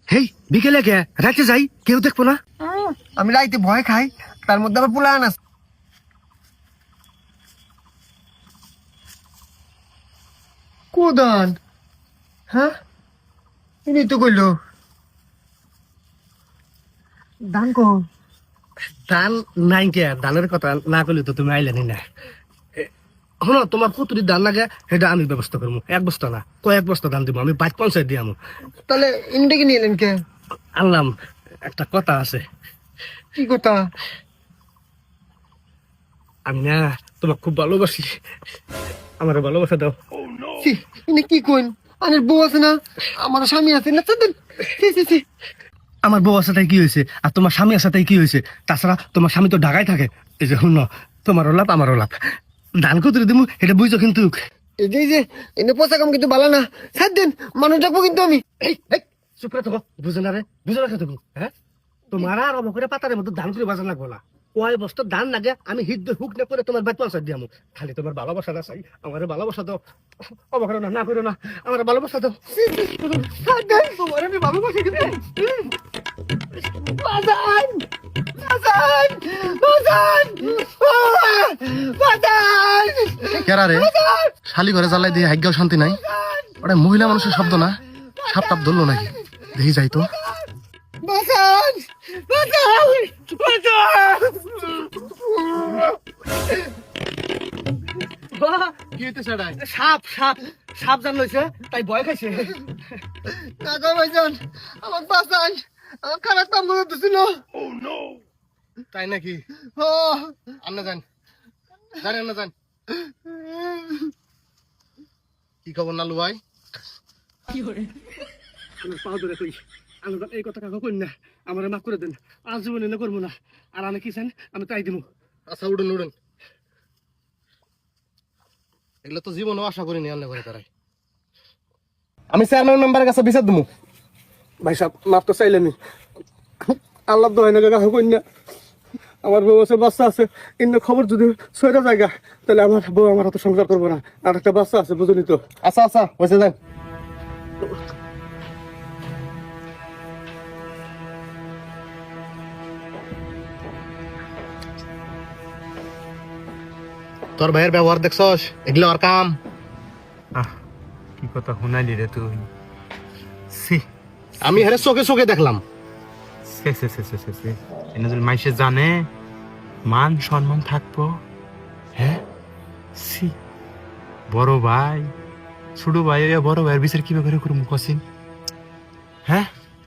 হেই বিকেলে কে রাতে যাই কেউ দেখবো না। আমি রাইতে ভয় খাই, তার মধ্যে আবার পুলান আছে। কোদান? হ্যাঁ, ইনি তো কইলো ধান কো। ধান নাই কে, ধানের কথা না করলে তো তুমি আইলেনি না। শোনো, তোমার কতটি ধান লাগে সেটা আমি ব্যবস্থা করবো। এক বস্তা না, কয়েক বস্তা ধান দিব আমি, ৫ দিয়ে আমু। তাহলে ইন্ডিকে নিয়ে এলেন কে? আনলাম, একটা কথা আছে। কি কথা? আমি না তোমার খুব ভালোবাসি, আমার ভালোবাসা দাও। ছি, ইনি কি কইন? আনের বউ আছে না, আমার স্বামী আছে না। ছি। আমার বউ আছে তাই কি হয়েছে, আর তোমার স্বামী আছে তাই কি হয়েছে? তাছাড়া তোমার স্বামী তো ঢাকায় থাকে। এই যে শুনো, তোমারও লাভ আমারও লাভ। ধান কত দিব এটা বুঝছো কিন্তু। এই যে এনে পোষা কাম কিন্তু ভালো না। সাত দিন মানুষ ডাকবো কিন্তু আমি। এই চুপ করে থাকো, বুঝো না রে, বুঝো না তুমি। হ্যাঁ, তোমার আর অবকরে পাতারের মধ্যে ধান করে বাজার লাগবো না। কয় বস্তা ধান লাগে আমি হিট হুক না করে তোমার বাইক পৌঁছা দিয়ামু। খালি তোমার ভালোবাসা না চাই, আমার ভালোবাসা দাও। অবকরে না করো না, আমার ভালোবাসা দাও। সাত দিন তোমার আমি ভালোবাসি কিন্তু। বাজান, বাজান, বাজান, বাজান। কেরা রে শালি ঘরে জ্বালাই দিয়ে হাগ্যাও শান্তি নাই। ওটা মহিলা মানুষের শব্দ না? সাপ টাপ ধরলো নাকি? দেখি যাই তো। বাজান, বাজান, বাজান। কি হইতে সেটাই? সাপ সাপ সাপ জান লইছে তাই ভয় খাইছে। কাকা ভাইজান, আমার বাজান, আমার খারাপ কাম করে দিছিল। তাই নাকি? ও আন্না যান, জানেন না যান। কি খবর নালু ভাই? আমার পা ধরে কই, আমি এই কথা কাকা কই না, আমার মাফ করে দেন। আজ জীবনে না করবো না। আর আমি কি চান আমি তাই দিব। আচ্ছা উঠুন উঠুন। এগুলো তো জীবনও আশা করিনি আন্না করে তারাই। আমি চেয়ারম্যান মেম্বারের কাছে বিচার দেবো। ভাই সাহেব মাফ তো চাইলেনি, আল্লাহ দোহাই না কাকা কই না। আমার বউ আছে, বাচ্চা আছে, কিন্তু খবর যদি ছয়টা জায়গা তাহলে আমার বউ আমার হাতে সংসার করবো না। আর একটা বাচ্চা আছে, বুঝলি তো। আচ্ছা আচ্ছা বসে যান। তোর ভাইয়ের ব্যবহার দেখছস? এগুলো আর কাম? কি কথা শুনাইলি রে তুই? সি আমি হেরে চোখে চোখে দেখলাম। সে সে সে সে সে সে এনে যদি মাইসে জানে মান সম্মান থাকবো? হ্যাঁ, সি বড় ভাই ছোট ভাই বড় ভাইয়ের বিচার কিভাবে করে করবো কসিন? হ্যাঁ,